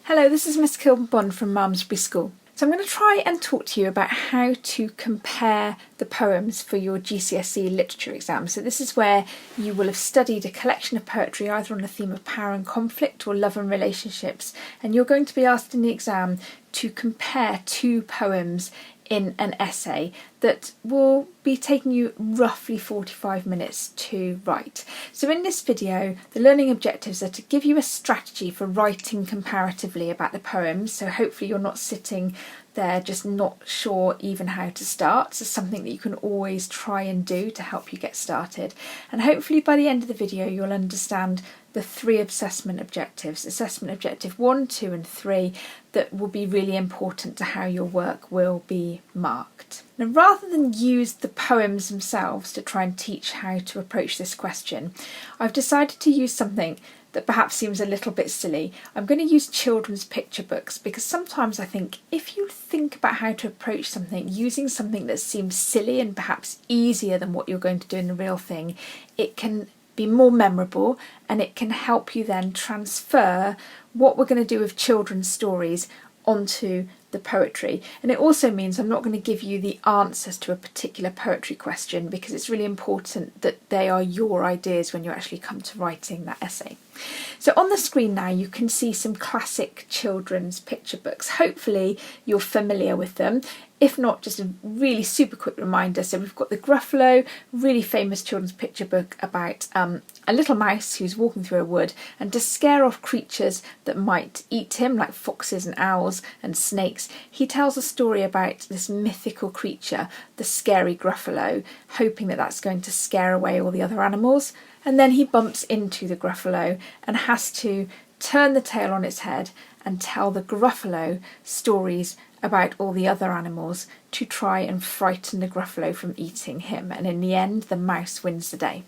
Hello, this is Miss Kilburn-Bond from Malmesbury School. So I'm going to try and talk to you about how to compare the poems for your GCSE literature exam. So this is where you will have studied a collection of poetry either on the theme of power and conflict or love and relationships, and you're going to be asked in the exam to compare two poems in an essay that will be taking you roughly 45 minutes to write. So in this video, the learning objectives are to give you a strategy for writing comparatively about the poems, so hopefully you're not sitting there just not sure even how to start. So something that you can always try and do to help you get started. And hopefully by the end of the video you'll understand the three assessment objectives, assessment objective 1, 2 and 3, that will be really important to how your work will be marked. Now, rather than use the poems themselves to try and teach how to approach this question, I've decided to use something that perhaps seems a little bit silly. I'm going to use children's picture books because sometimes I think if you think about how to approach something using something that seems silly and perhaps easier than what you're going to do in the real thing, it can be more memorable and it can help you then transfer what we're going to do with children's stories onto the poetry. And it also means I'm not going to give you the answers to a particular poetry question because it's really important that they are your ideas when you actually come to writing that essay. So on the screen now you can see some classic children's picture books. Hopefully you're familiar with them. If not, just a really super quick reminder. So we've got The Gruffalo, really famous children's picture book about a little mouse who's walking through a wood, and to scare off creatures that might eat him, like foxes and owls and snakes, he tells a story about this mythical creature, the scary Gruffalo, hoping that that's going to scare away all the other animals. And then he bumps into the Gruffalo and has to turn the tail on its head and tell the Gruffalo stories about all the other animals to try and frighten the Gruffalo from eating him. And in the end, the mouse wins the day.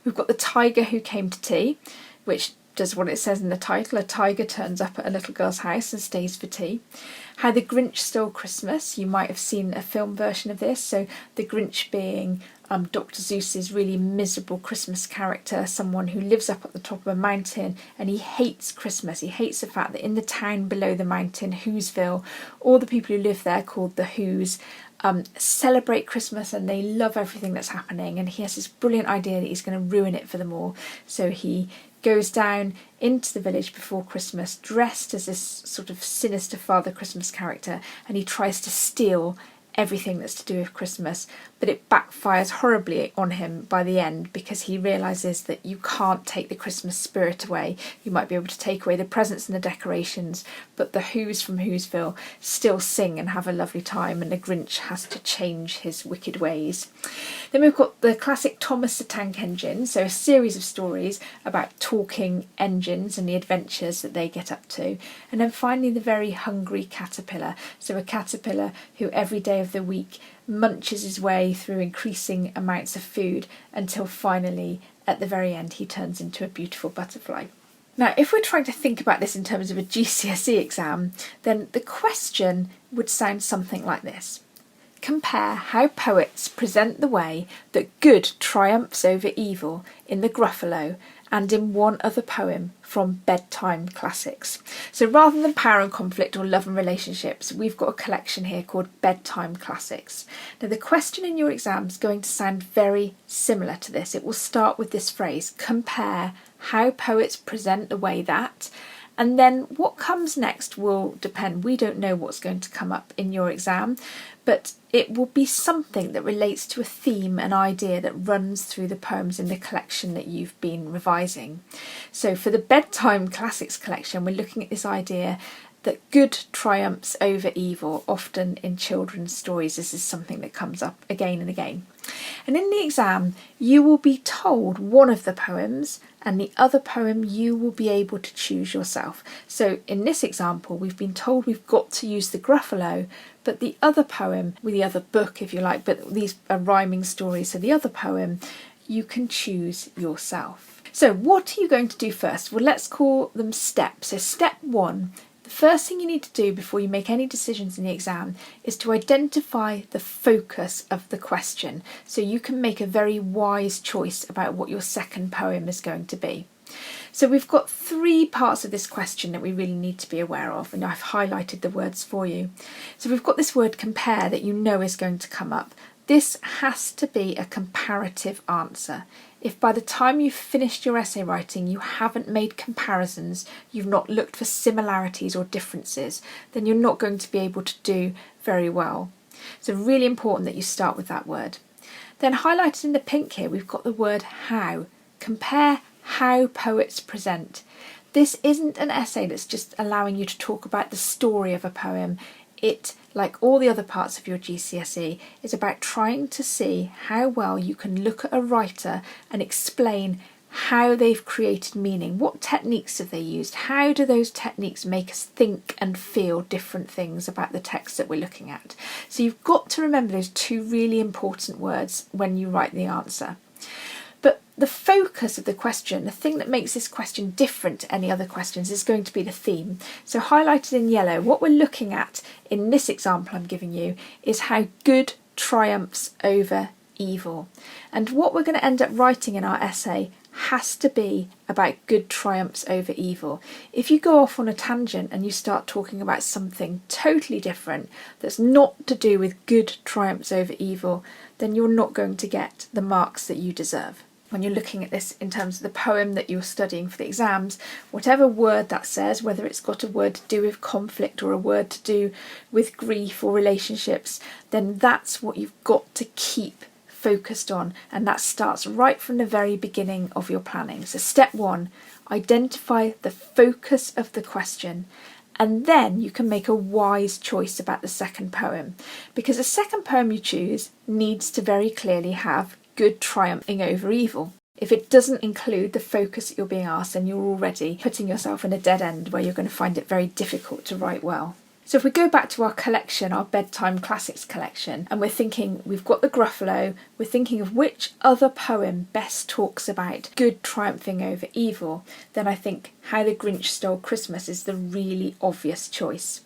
We've got The Tiger Who Came to Tea, which does what it says in the title. A tiger turns up at a little girl's house and stays for tea. How the Grinch Stole Christmas. You might have seen a film version of this. So the Grinch being Dr. Seuss's really miserable Christmas character, someone who lives up at the top of a mountain and he hates Christmas. He hates the fact that in the town below the mountain, Whoville, all the people who live there, called the Whos, celebrate Christmas and they love everything that's happening, and he has this brilliant idea that he's going to ruin it for them all. So he goes down into the village before Christmas dressed as this sort of sinister Father Christmas character, and he tries to steal everything that's to do with Christmas, but it backfires horribly on him by the end because he realises that you can't take the Christmas spirit away. You might be able to take away the presents and the decorations, but the Whos from Whoville still sing and have a lovely time, and the Grinch has to change his wicked ways. Then we've got the classic Thomas the Tank Engine, so a series of stories about talking engines and the adventures that they get up to. And then finally the Very Hungry Caterpillar, so a caterpillar who every day of the week munches his way through increasing amounts of food until finally at the very end he turns into a beautiful butterfly. Now, if we're trying to think about this in terms of a GCSE exam, then the question would sound something like this. Compare how poets present the way that good triumphs over evil in The Gruffalo and in one other poem from bedtime classics. So rather than power and conflict or love and relationships, we've got a collection here called bedtime classics. Now the question in your exam is going to sound very similar to this. It will start with this phrase, compare how poets present the way that, and then what comes next will depend. We don't know what's going to come up in your exam, but it will be something that relates to a theme, an idea that runs through the poems in the collection that you've been revising. So for the Bedtime Classics collection, we're looking at this idea that good triumphs over evil. Often in children's stories, this is something that comes up again and again. And in the exam, you will be told one of the poems, and the other poem you will be able to choose yourself. So in this example, we've been told we've got to use The Gruffalo, but the other poem, with the other book if you like, but these are rhyming stories, so the other poem you can choose yourself. So what are you going to do first? Well, let's call them steps. So step 1, the first thing you need to do before you make any decisions in the exam is to identify the focus of the question, so you can make a very wise choice about what your second poem is going to be. So we've got 3 parts of this question that we really need to be aware of, and I've highlighted the words for you. So we've got this word compare that you know is going to come up. This has to be a comparative answer. If by the time you've finished your essay writing you haven't made comparisons, you've not looked for similarities or differences, then you're not going to be able to do very well. So really important that you start with that word. Then highlighted in the pink here, we've got the word how. Compare how poets present. This isn't an essay that's just allowing you to talk about the story of a poem. It, like all the other parts of your GCSE, is about trying to see how well you can look at a writer and explain how they've created meaning. What techniques have they used? How do those techniques make us think and feel different things about the text that we're looking at? So you've got to remember those 2 really important words when you write the answer. But the focus of the question, the thing that makes this question different to any other questions, is going to be the theme. So highlighted in yellow, what we're looking at in this example I'm giving you is how good triumphs over evil. And what we're going to end up writing in our essay has to be about good triumphs over evil. If you go off on a tangent and you start talking about something totally different that's not to do with good triumphs over evil, then you're not going to get the marks that you deserve. When you're looking at this in terms of the poem that you're studying for the exams, whatever word that says, whether it's got a word to do with conflict or a word to do with grief or relationships, then that's what you've got to keep focused on, and that starts right from the very beginning of your planning. So step 1, identify the focus of the question, and then you can make a wise choice about the second poem, because the second poem you choose needs to very clearly have good triumphing over evil. If it doesn't include the focus that you're being asked, then you're already putting yourself in a dead end where you're going to find it very difficult to write well. So if we go back to our collection, our bedtime classics collection, and we're thinking we've got the Gruffalo, we're thinking of which other poem best talks about good triumphing over evil, then I think How the Grinch Stole Christmas is the really obvious choice.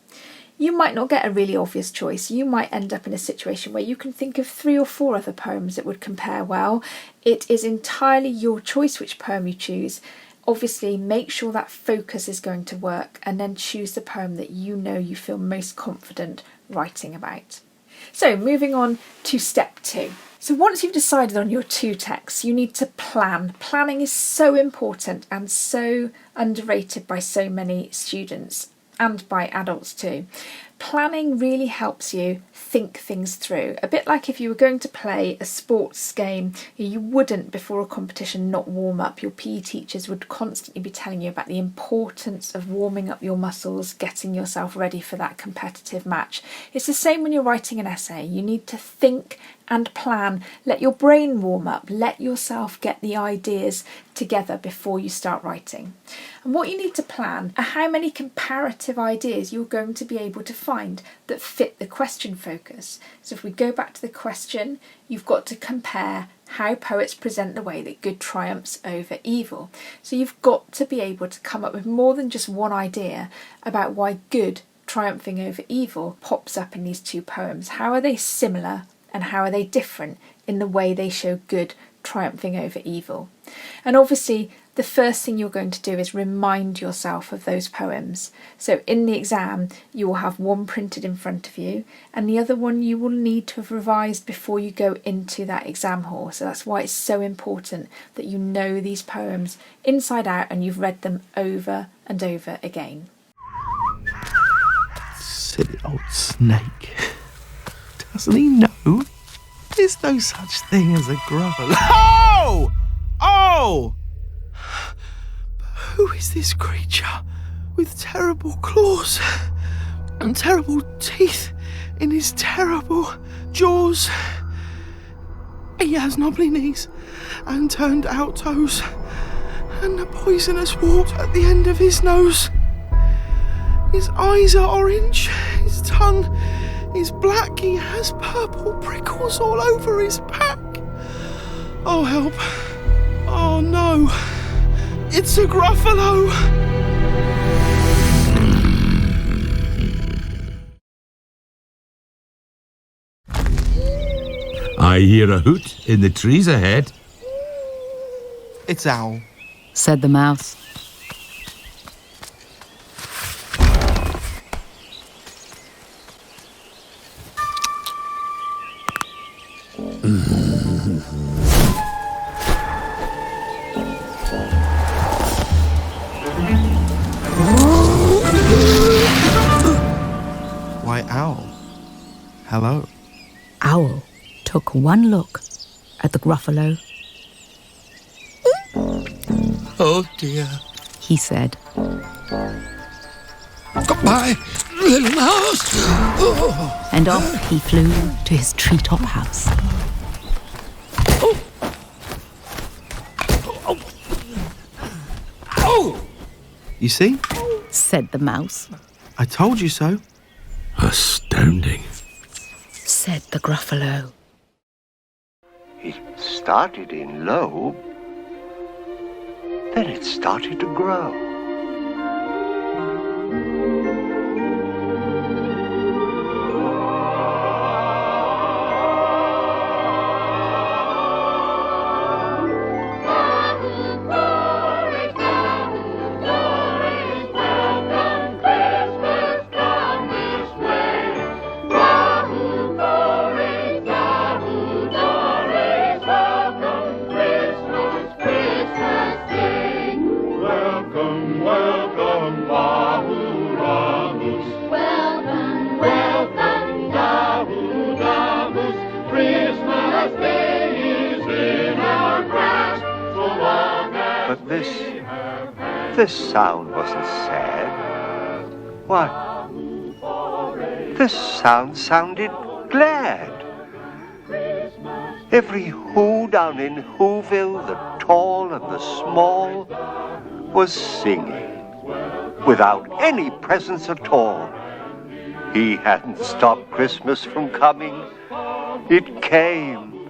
You might not get a really obvious choice. You might end up in a situation where you can think of 3 or 4 other poems that would compare well. It is entirely your choice which poem you choose. Obviously, make sure that focus is going to work, and then choose the poem that you know you feel most confident writing about. So moving on to step 2. So once you've decided on your 2 texts, you need to plan. Planning is so important and so underrated by so many students and by adults too. Planning really helps you think things through. A bit like if you were going to play a sports game, you wouldn't, before a competition, not warm up. Your PE teachers would constantly be telling you about the importance of warming up your muscles, getting yourself ready for that competitive match. It's the same when you're writing an essay. You need to think and plan. Let your brain warm up. Let yourself get the ideas together before you start writing. And what you need to plan are how many comparative ideas you're going to be able to find that fit the question focus. So if we go back to the question, you've got to compare how poets present the way that good triumphs over evil. So you've got to be able to come up with more than just one idea about why good triumphing over evil pops up in these 2 poems. How are they similar and how are they different in the way they show good triumphing over evil? And obviously the first thing you're going to do is remind yourself of those poems. So in the exam you will have one printed in front of you, and the other one you will need to have revised before you go into that exam hall. So that's why it's so important that you know these poems inside out and you've read them over and over again. Silly old snake. Doesn't he know? There's no such thing as a Gruffalo. Oh! Oh! But who is this creature with terrible claws and terrible teeth in his terrible jaws? He has knobbly knees and turned out toes and a poisonous wart at the end of his nose. His eyes are orange, his tongue is black, he has purple prickles all over his back. Oh, help. Oh, no. It's a Gruffalo. I hear a hoot in the trees ahead. It's Owl, said the mouse. Why, Owl. Hello. Owl took one look at the Gruffalo. Oh, dear. He said, Goodbye, little mouse. Oh. and off he flew to his treetop house. You see? Said the mouse. I told you so. Astounding. Said the Gruffalo. It started in low, then it started to grow. But this sound wasn't sad. What? This sound sounded glad. Every who down in Whoville, the tall and the small, was singing without any presents at all. He hadn't stopped Christmas from coming. It came.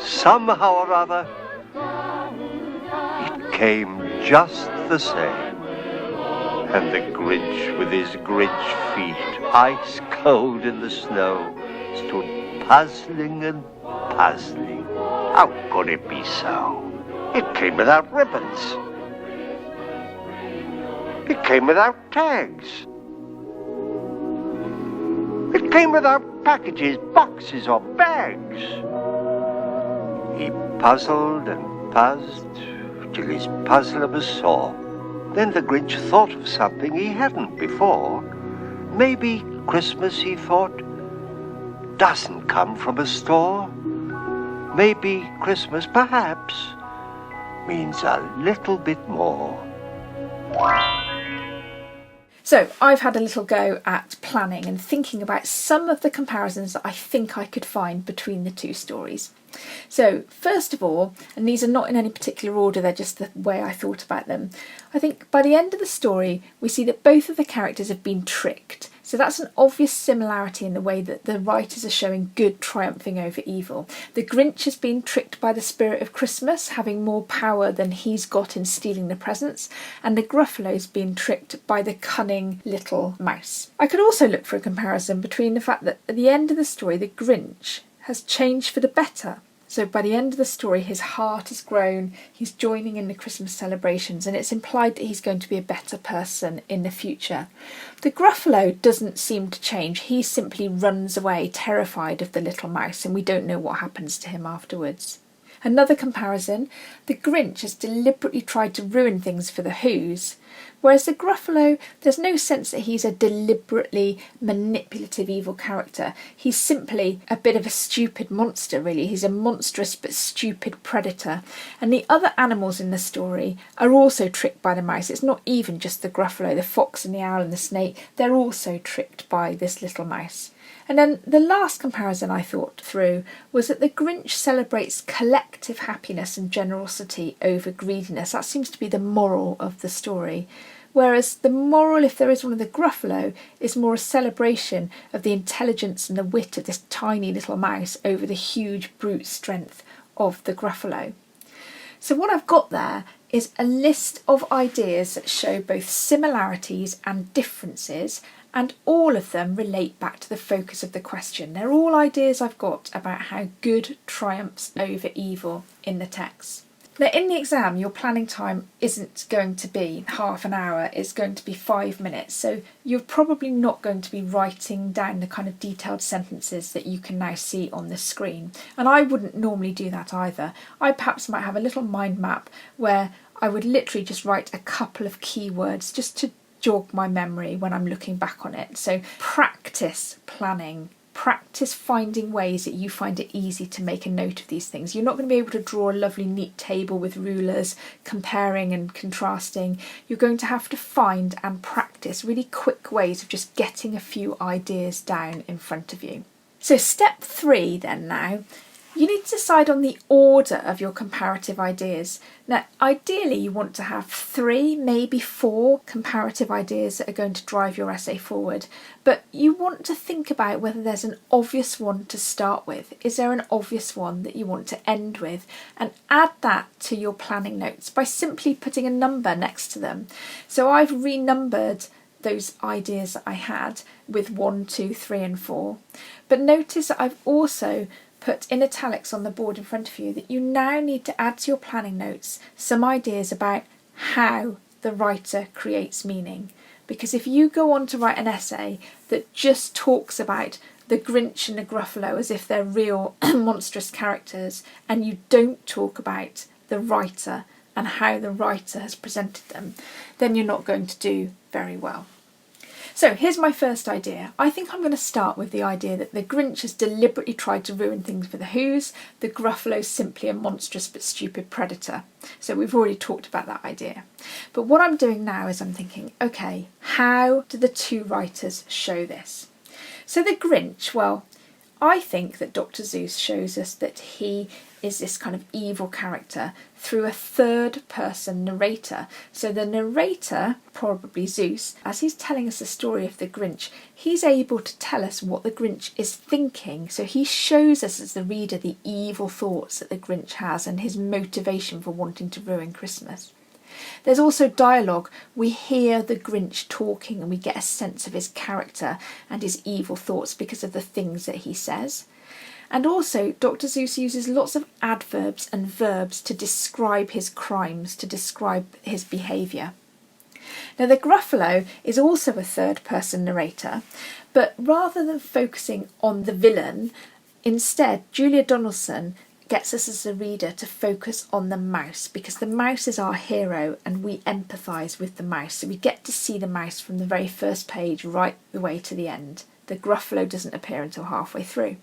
Somehow or other, it came just the same. And the Grinch, with his Grinch feet, ice cold in the snow, stood puzzling and puzzling. How could it be so? It came without ribbons. It came without tags. It came without packages, boxes, or bags. He puzzled and puzzled till his puzzler was sore. Then the Grinch thought of something he hadn't before. Maybe Christmas, he thought, doesn't come from a store. Maybe Christmas, perhaps, means a little bit more. So I've had a little go at planning and thinking about some of the comparisons that I think I could find between the two stories. So first of all, and these are not in any particular order, they're just the way I thought about them, I think by the end of the story we see that both of the characters have been tricked. So that's an obvious similarity in the way that the writers are showing good triumphing over evil. The Grinch has been tricked by the spirit of Christmas, having more power than he's got in stealing the presents, and the Gruffalo's been tricked by the cunning little mouse. I could also look for a comparison between the fact that at the end of the story the Grinch has changed for the better. So by the end of the story his heart has grown, he's joining in the Christmas celebrations, and it's implied that he's going to be a better person in the future. The Gruffalo doesn't seem to change, he simply runs away terrified of the little mouse, and we don't know what happens to him afterwards. Another comparison, the Grinch has deliberately tried to ruin things for the Who's, whereas the Gruffalo, there's no sense that he's a deliberately manipulative evil character. He's simply a bit of a stupid monster, really. He's a monstrous but stupid predator. And the other animals in the story are also tricked by the mouse. It's not even just the Gruffalo, the fox and the owl and the snake. They're also tricked by this little mouse. And then the last comparison I thought through was that the Grinch celebrates collective happiness and generosity over greediness. That seems to be the moral of the story. Whereas the moral, if there is one of the Gruffalo, is more a celebration of the intelligence and the wit of this tiny little mouse over the huge brute strength of the Gruffalo. So what I've got there is a list of ideas that show both similarities and differences, and all of them relate back to the focus of the question. They're all ideas I've got about how good triumphs over evil in the text. Now in the exam, your planning time isn't going to be half an hour, it's going to be 5 minutes. So you're probably not going to be writing down the kind of detailed sentences that you can now see on the screen. And I wouldn't normally do that either. I perhaps might have a little mind map where I would literally just write a couple of keywords just to jog my memory when I'm looking back on it. So practice planning. Practice finding ways that you find it easy to make a note of these things. You're not going to be able to draw a lovely neat table with rulers, comparing and contrasting. You're going to have to find and practice really quick ways of just getting a few ideas down in front of you. So step 3 then now, you need to decide on the order of your comparative ideas. Now, ideally you want to have 3, maybe 4 comparative ideas that are going to drive your essay forward, but you want to think about whether there's an obvious one to start with. Is there an obvious one that you want to end with? And add that to your planning notes by simply putting a number next to them. So I've renumbered those ideas that I had with 1, 2, 3 and 4. But notice that I've also put in italics on the board in front of you that you now need to add to your planning notes some ideas about how the writer creates meaning. Because if you go on to write an essay that just talks about the Grinch and the Gruffalo as if they're real monstrous characters, and you don't talk about the writer and how the writer has presented them, then you're not going to do very well. So here's my first idea. I think I'm going to start with the idea that the Grinch has deliberately tried to ruin things for the Whos. The Gruffalo's simply a monstrous but stupid predator. So we've already talked about that idea. But what I'm doing now is I'm thinking, okay, how do the 2 writers show this? So the Grinch, well, I think that Dr. Seuss shows us that he is this kind of evil character through a third-person narrator. So the narrator, probably Zeus, as he's telling us the story of the Grinch, he's able to tell us what the Grinch is thinking. So he shows us as the reader the evil thoughts that the Grinch has and his motivation for wanting to ruin Christmas. There's also dialogue. We hear the Grinch talking and we get a sense of his character and his evil thoughts because of the things that he says. And also, Dr. Seuss uses lots of adverbs and verbs to describe his crimes, to describe his behaviour. Now, the Gruffalo is also a third-person narrator, but rather than focusing on the villain, instead, Julia Donaldson gets us as a reader to focus on the mouse, because the mouse is our hero and we empathise with the mouse. So we get to see the mouse from the very first page right the way to the end. The Gruffalo doesn't appear until halfway through.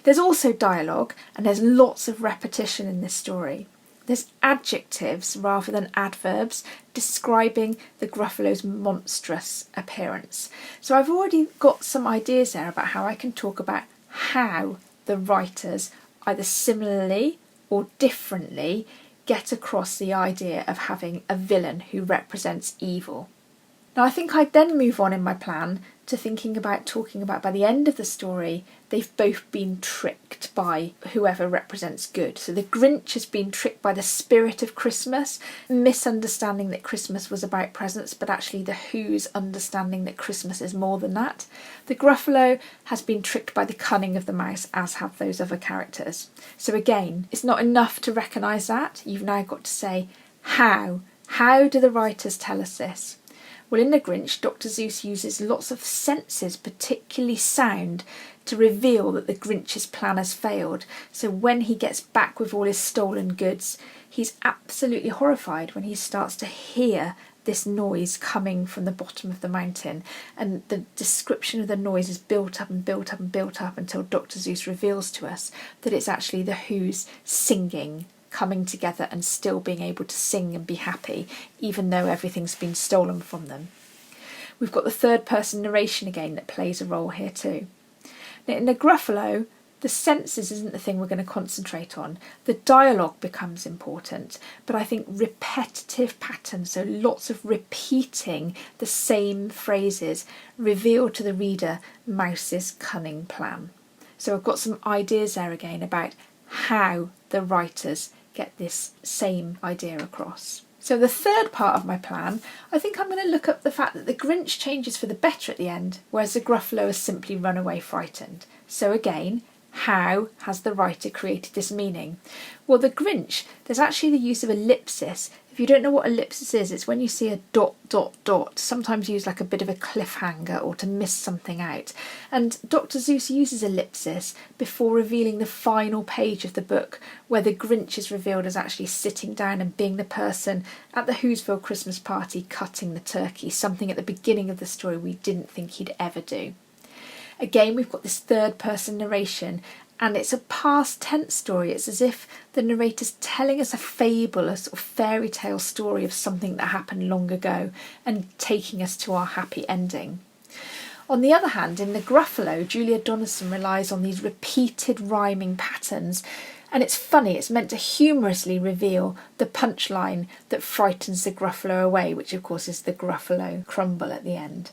There's also dialogue, and there's lots of repetition in this story. There's adjectives rather than adverbs describing the Gruffalo's monstrous appearance. So I've already got some ideas there about how I can talk about how the writers either similarly or differently get across the idea of having a villain who represents evil. Now I think I'd then move on in my plan to thinking about talking about by the end of the story they've both been tricked by whoever represents good. So the Grinch has been tricked by the spirit of Christmas, misunderstanding that Christmas was about presents, but actually the Who's understanding that Christmas is more than that. The Gruffalo has been tricked by the cunning of the mouse, as have those other characters. So again, it's not enough to recognise that. You've now got to say how. How do the writers tell us this? Well, in The Grinch, Dr. Seuss uses lots of senses, particularly sound, to reveal that the Grinch's plan has failed. So when he gets back with all his stolen goods, he's absolutely horrified when he starts to hear this noise coming from the bottom of the mountain. And the description of the noise is built up and built up and built up until Dr. Seuss reveals to us that it's actually the Who's singing, coming together and still being able to sing and be happy, even though everything's been stolen from them. We've got the third-person narration again that plays a role here too. Now, in the Gruffalo, the senses isn't the thing we're going to concentrate on. The dialogue becomes important, but I think repetitive patterns, so lots of repeating the same phrases, reveal to the reader Mouse's cunning plan. So I've got some ideas there again about how the writers get this same idea across. So the third part of my plan, I think I'm going to look up the fact that the Grinch changes for the better at the end, whereas the Gruffalo has simply run away frightened. So again, how has the writer created this meaning? Well, the Grinch, there's actually the use of ellipsis. If you don't know what ellipsis is, it's when you see a ... sometimes used like a bit of a cliffhanger or to miss something out. And Dr. Seuss uses ellipsis before revealing the final page of the book, where the Grinch is revealed as actually sitting down and being the person at the Whoville Christmas party cutting the turkey, something at the beginning of the story we didn't think he'd ever do. Again, we've got this third person narration, and it's a past tense story. It's as if the narrator's telling us a fable, a sort of fairy tale story of something that happened long ago and taking us to our happy ending. On the other hand, in The Gruffalo, Julia Donaldson relies on these repeated rhyming patterns, and it's funny, it's meant to humorously reveal the punchline that frightens the Gruffalo away, which of course is the Gruffalo crumble at the end.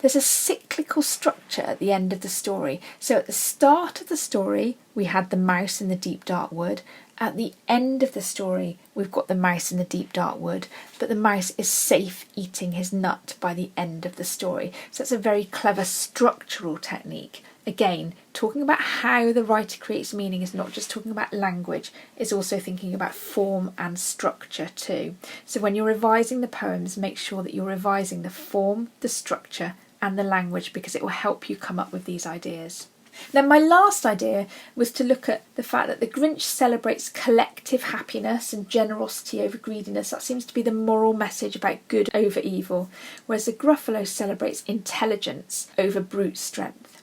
There's a cyclical structure at the end of the story. So at the start of the story, we had the mouse in the deep dark wood. At the end of the story, we've got the mouse in the deep dark wood, but the mouse is safe eating his nut by the end of the story. So it's a very clever structural technique. Again, talking about how the writer creates meaning is not just talking about language, it's also thinking about form and structure too. So when you're revising the poems, make sure that you're revising the form, the structure, and the language, because it will help you come up with these ideas. Now, my last idea was to look at the fact that the Grinch celebrates collective happiness and generosity over greediness. That seems to be the moral message about good over evil, whereas the Gruffalo celebrates intelligence over brute strength.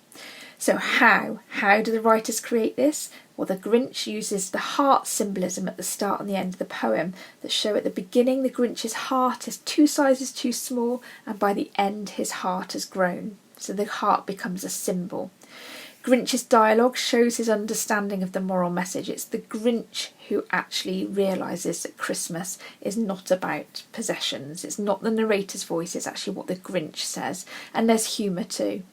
So how do the writers create this? Well, the Grinch uses the heart symbolism at the start and the end of the poem that show at the beginning the Grinch's heart is 2 sizes too small, and by the end his heart has grown. So the heart becomes a symbol. Grinch's dialogue shows his understanding of the moral message. It's the Grinch who actually realises that Christmas is not about possessions. It's not the narrator's voice, it's actually what the Grinch says. And there's humour too.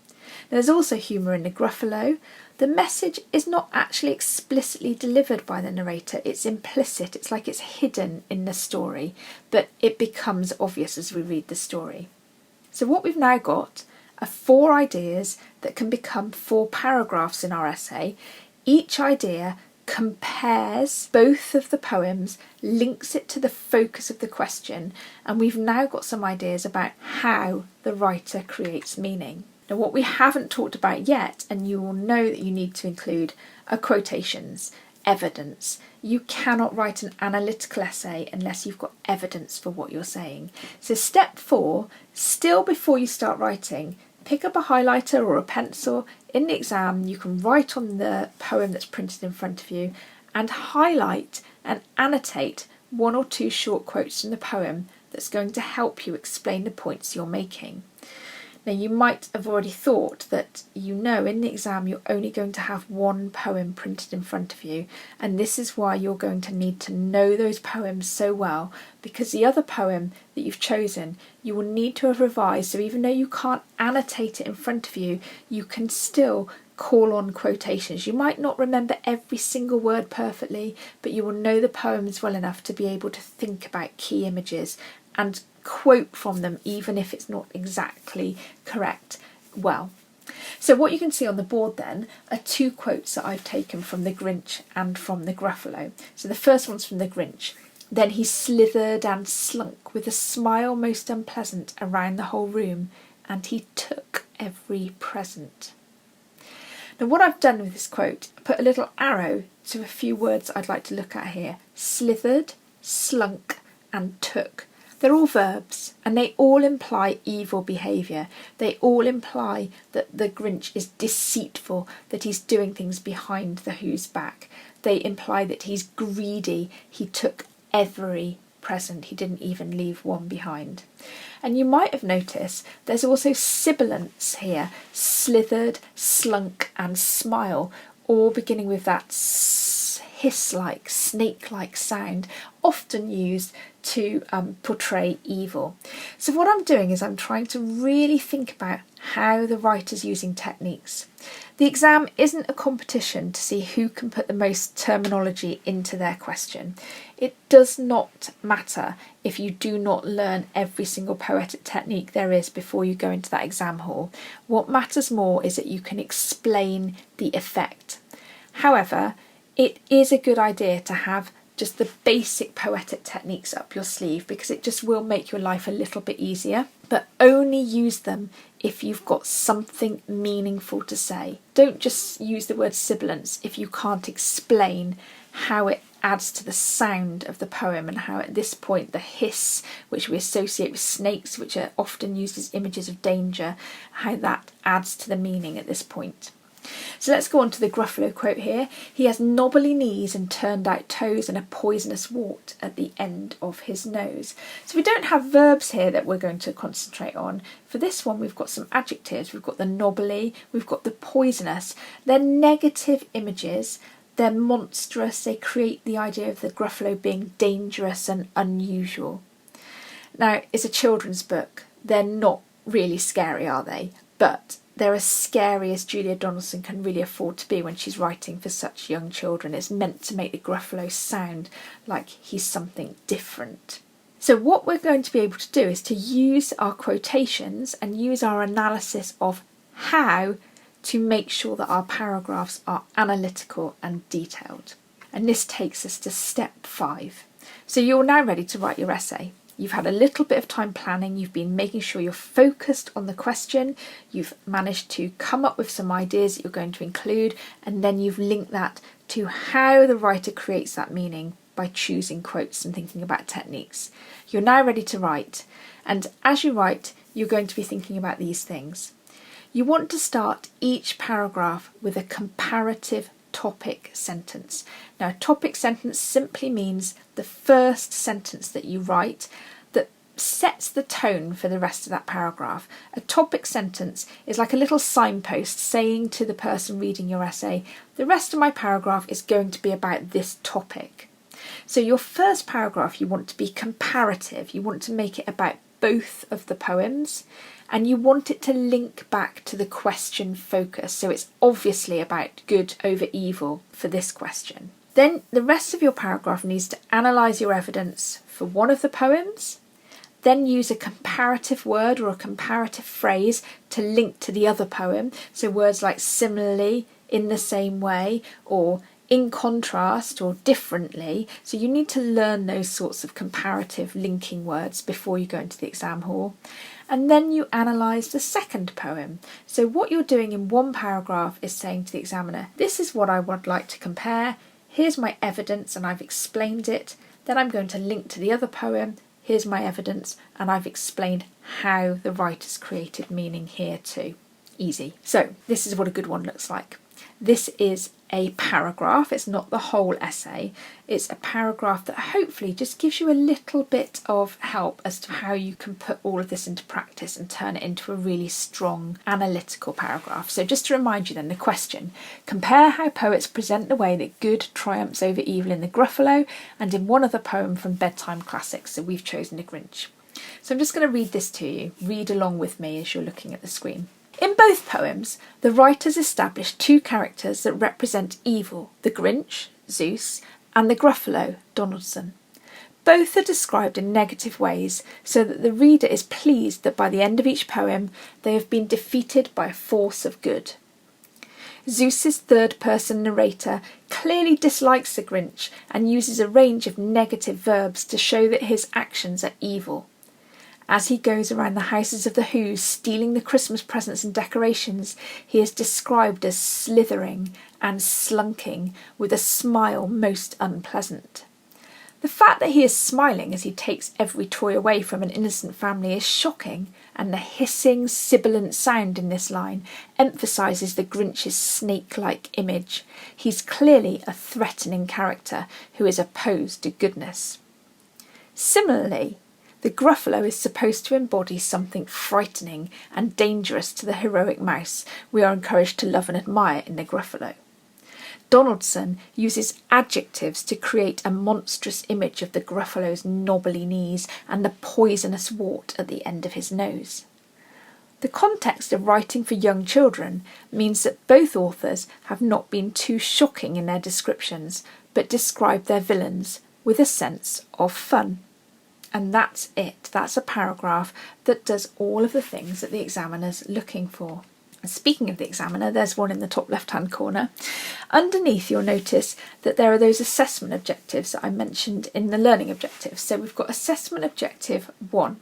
There's also humour in the Gruffalo. The message is not actually explicitly delivered by the narrator, it's implicit, it's like it's hidden in the story, but it becomes obvious as we read the story. So what we've now got are 4 ideas that can become 4 paragraphs in our essay. Each idea compares both of the poems, links it to the focus of the question, and we've now got some ideas about how the writer creates meaning. Now, what we haven't talked about yet, and you will know that you need to include, are quotations, evidence. You cannot write an analytical essay unless you've got evidence for what you're saying. So step 4, still before you start writing, pick up a highlighter or a pencil. In the exam, you can write on the poem that's printed in front of you and highlight and annotate 1 or 2 short quotes from the poem that's going to help you explain the points you're making. Now, you might have already thought that in the exam you're only going to have 1 poem printed in front of you, and this is why you're going to need to know those poems so well, because the other poem that you've chosen you will need to have revised, so even though you can't annotate it in front of you, you can still call on quotations. You might not remember every single word perfectly, but you will know the poems well enough to be able to think about key images and quote from them, even if it's not exactly correct. Well, so what you can see on the board then are 2 quotes that I've taken from the Grinch and from the Gruffalo. So the first one's from the Grinch. Then he slithered and slunk with a smile most unpleasant around the whole room, and he took every present. Now, what I've done with this quote, I put a little arrow to a few words I'd like to look at here. Slithered, slunk, and took. They're all verbs, and they all imply evil behaviour. They all imply that the Grinch is deceitful, that he's doing things behind the Who's back. They imply that he's greedy. He took every present. He didn't even leave one behind. And you might have noticed there's also sibilants here. Slithered, slunk, and smile, all beginning with that hiss-like, snake-like sound, often used to portray evil. So what I'm doing is I'm trying to really think about how the writer's using techniques. The exam isn't a competition to see who can put the most terminology into their question. It does not matter if you do not learn every single poetic technique there is before you go into that exam hall. What matters more is that you can explain the effect. However, it is a good idea to have just the basic poetic techniques up your sleeve, because it just will make your life a little bit easier, but only use them if you've got something meaningful to say. Don't just use the word sibilance if you can't explain how it adds to the sound of the poem, and how at this point the hiss, which we associate with snakes, which are often used as images of danger, how that adds to the meaning at this point. So let's go on to the Gruffalo quote here. He has knobbly knees and turned out toes and a poisonous wart at the end of his nose. So we don't have verbs here that we're going to concentrate on. For this one we've got some adjectives. We've got the knobbly, we've got the poisonous. They're negative images. They're monstrous. They create the idea of the Gruffalo being dangerous and unusual. Now, it's a children's book. They're not really scary, are they? But they're as scary as Julia Donaldson can really afford to be when she's writing for such young children. It's meant to make the Gruffalo sound like he's something different. So what we're going to be able to do is to use our quotations and use our analysis of how to make sure that our paragraphs are analytical and detailed. And this takes us to step 5. So you're now ready to write your essay. You've had a little bit of time planning, you've been making sure you're focused on the question, you've managed to come up with some ideas that you're going to include, and then you've linked that to how the writer creates that meaning by choosing quotes and thinking about techniques. You're now ready to write, and as you write, you're going to be thinking about these things. You want to start each paragraph with a comparative topic sentence. Now, a topic sentence simply means the first sentence that you write that sets the tone for the rest of that paragraph. A topic sentence is like a little signpost saying to the person reading your essay, the rest of my paragraph is going to be about this topic. So your first paragraph you want to be comparative. You want to make it about both of the poems, and you want it to link back to the question focus. So it's obviously about good over evil for this question. Then the rest of your paragraph needs to analyse your evidence for one of the poems, then use a comparative word or a comparative phrase to link to the other poem. So words like similarly, in the same way, or in contrast or differently. So you need to learn those sorts of comparative linking words before you go into the exam hall. And then you analyse the second poem. So what you're doing in one paragraph is saying to the examiner, this is what I would like to compare, here's my evidence and I've explained it. Then I'm going to link to the other poem, here's my evidence, and I've explained how the writer's created meaning here too. Easy. So this is what a good one looks like. This is a paragraph, it's not the whole essay, it's a paragraph that hopefully just gives you a little bit of help as to how you can put all of this into practice and turn it into a really strong analytical paragraph. So just to remind you then, the question: compare how poets present the way that good triumphs over evil in The Gruffalo and in one other poem from bedtime classics. So we've chosen The Grinch. So I'm just going to read this to you. Read along with me as you're looking at the screen. In both poems, the writers establish two characters that represent evil, the Grinch, Zeus, and the Gruffalo, Donaldson. Both are described in negative ways, so that the reader is pleased that by the end of each poem they have been defeated by a force of good. Zeus's third-person narrator clearly dislikes the Grinch and uses a range of negative verbs to show that his actions are evil. As he goes around the houses of the Whos stealing the Christmas presents and decorations, he is described as slithering and slunking with a smile most unpleasant. The fact that he is smiling as he takes every toy away from an innocent family is shocking, and the hissing, sibilant sound in this line emphasises the Grinch's snake-like image. He's clearly a threatening character who is opposed to goodness. Similarly, the Gruffalo is supposed to embody something frightening and dangerous to the heroic mouse we are encouraged to love and admire in the Gruffalo. Donaldson uses adjectives to create a monstrous image of the Gruffalo's knobbly knees and the poisonous wart at the end of his nose. The context of writing for young children means that both authors have not been too shocking in their descriptions, but describe their villains with a sense of fun. And that's it. That's a paragraph that does all of the things that the examiner's looking for. Speaking of the examiner, there's one in the top left-hand corner. Underneath, you'll notice that there are those assessment objectives that I mentioned in the learning objectives. So we've got assessment objective 1,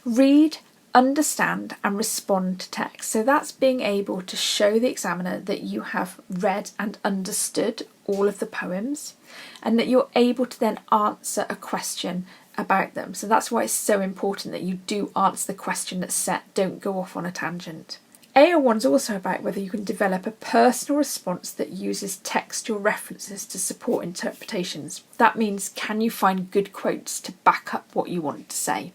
read, understand and respond to text. So that's being able to show the examiner that you have read and understood all of the poems and that you're able to then answer a question about them. So that's why it's so important that you do answer the question that's set, don't go off on a tangent. AO1 is also about whether you can develop a personal response that uses textual references to support interpretations. That means, can you find good quotes to back up what you want to say?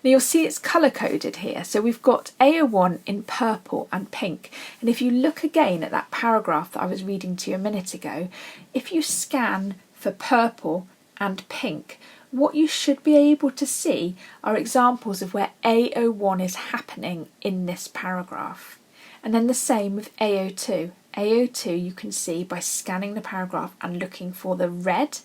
Now you'll see it's colour coded here. So we've got AO1 in purple and pink. And if you look again at that paragraph that I was reading to you a minute ago, if you scan for purple and pink, what you should be able to see are examples of where AO1 is happening in this paragraph. And then the same with AO2. AO2 you can see by scanning the paragraph and looking for the red.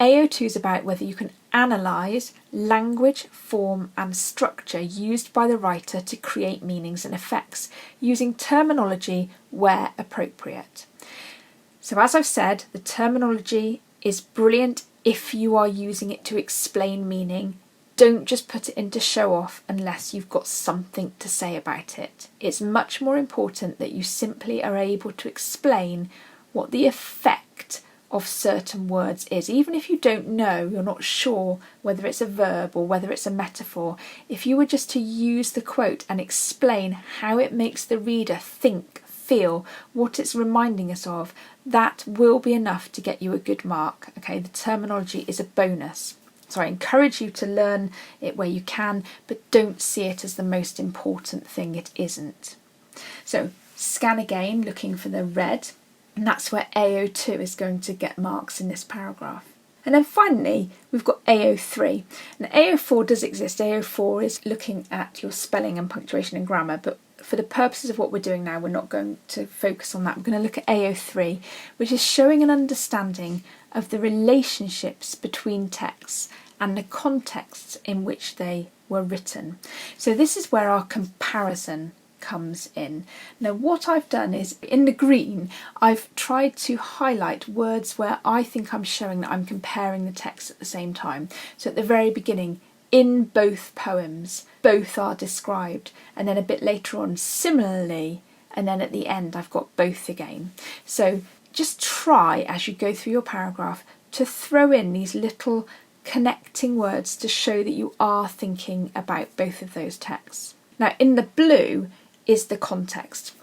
AO2 is about whether you can analyse language, form and structure used by the writer to create meanings and effects, using terminology where appropriate. So as I've said, the terminology is brilliant if you are using it to explain meaning. Don't just put it in to show off unless you've got something to say about it. It's much more important that you simply are able to explain what the effect of certain words is. Even if you don't know, you're not sure whether it's a verb or whether it's a metaphor, if you were just to use the quote and explain how it makes the reader think, feel, what it's reminding us of, that will be enough to get you a good mark. Okay, the terminology is a bonus. So I encourage you to learn it where you can, but don't see it as the most important thing. It isn't. So scan again, looking for the red, and that's where AO2 is going to get marks in this paragraph. And then finally, we've got AO3. And AO4 does exist. AO4 is looking at your spelling and punctuation and grammar, but for the purposes of what we're doing now, we're not going to focus on that. We're going to look at AO3, which is showing an understanding of the relationships between texts and the contexts in which they were written. So this is where our comparison comes in. Now what I've done is, in the green, I've tried to highlight words where I think I'm showing that I'm comparing the text at the same time. So at the very beginning, in both poems, both are described, and then a bit later on, similarly, and then at the end I've got both again. So just try, as you go through your paragraph, to throw in these little connecting words to show that you are thinking about both of those texts. Now in the blue is the context.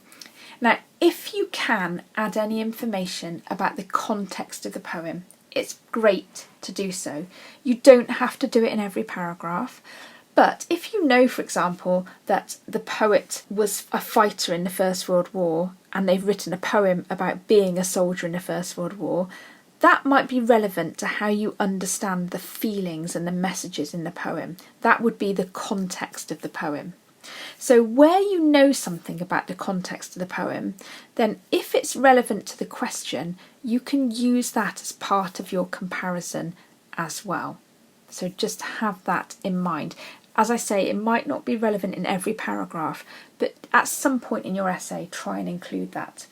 Now if you can add any information about the context of the poem, it's great to do so. You don't have to do it in every paragraph, but if you know, for example, that the poet was a fighter in the First World War and they've written a poem about being a soldier in the First World War, that might be relevant to how you understand the feelings and the messages in the poem. That would be the context of the poem. So where you know something about the context of the poem, then if it's relevant to the question, you can use that as part of your comparison as well. So just have that in mind. As I say, it might not be relevant in every paragraph, but at some point in your essay, try and include that.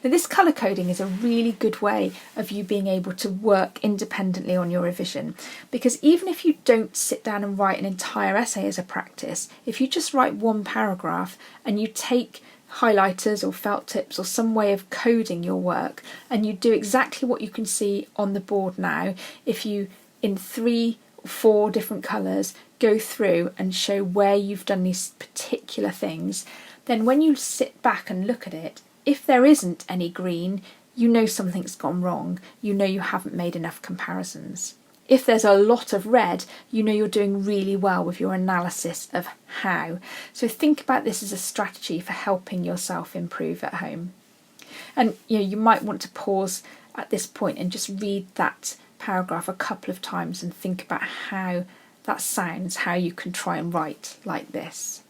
Now this colour coding is a really good way of you being able to work independently on your revision, because even if you don't sit down and write an entire essay as a practice, if you just write one paragraph and you take highlighters or felt tips or some way of coding your work and you do exactly what you can see on the board now, if you in 3 or 4 different colours go through and show where you've done these particular things, then when you sit back and look at it, if there isn't any green, you know something's gone wrong. You know you haven't made enough comparisons. If there's a lot of red, you know you're doing really well with your analysis of how. So think about this as a strategy for helping yourself improve at home. And you might want to pause at this point and just read that paragraph a couple of times and think about how that sounds, how you can try and write like this.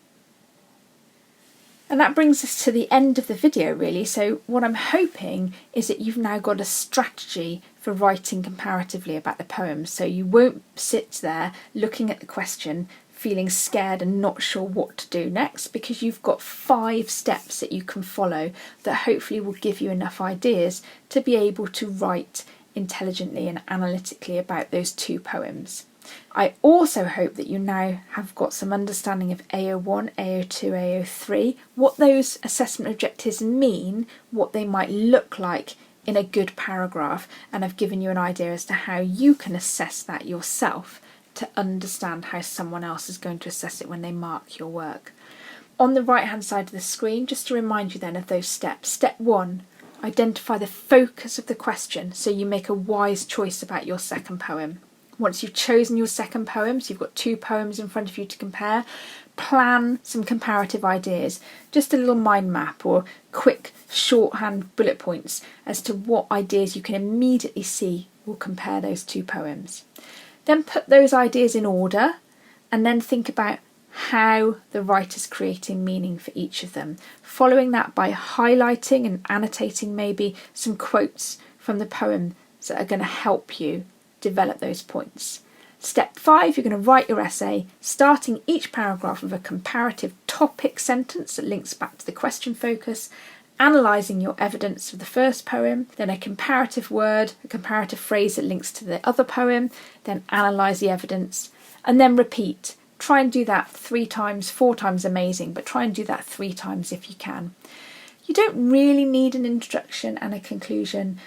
And that brings us to the end of the video really. So what I'm hoping is that you've now got a strategy for writing comparatively about the poem. So you won't sit there looking at the question feeling scared and not sure what to do next, because you've got 5 steps that you can follow that hopefully will give you enough ideas to be able to write intelligently and analytically about those 2 poems. I also hope that you now have got some understanding of AO1, AO2, AO3, what those assessment objectives mean, what they might look like in a good paragraph, and I've given you an idea as to how you can assess that yourself to understand how someone else is going to assess it when they mark your work. On the right hand side of the screen, just to remind you then of those steps. Step 1, identify the focus of the question so you make a wise choice about your second poem. Once you've chosen your second poem, so you've got 2 poems in front of you to compare, plan some comparative ideas, just a little mind map or quick shorthand bullet points as to what ideas you can immediately see will compare those 2 poems. Then put those ideas in order and then think about how the writer's creating meaning for each of them, following that by highlighting and annotating maybe some quotes from the poem that are going to help you develop those points. Step 5, you're going to write your essay, starting each paragraph with a comparative topic sentence that links back to the question focus, analysing your evidence of the first poem, then a comparative word, a comparative phrase that links to the other poem, then analyse the evidence, and then repeat. Try and do that 3 times, 4 times amazing, but try and do that 3 times if you can. You don't really need an introduction and a conclusion.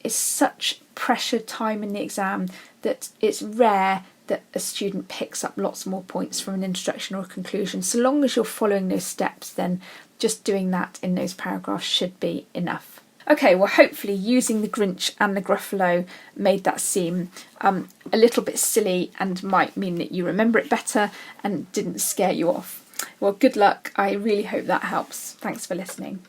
It's such pressured time in the exam that it's rare that a student picks up lots more points from an introduction or a conclusion. So long as you're following those steps, then just doing that in those paragraphs should be enough. Okay, well hopefully using the Grinch and the Gruffalo made that seem a little bit silly and might mean that you remember it better and didn't scare you off. Well, good luck. I really hope that helps. Thanks for listening.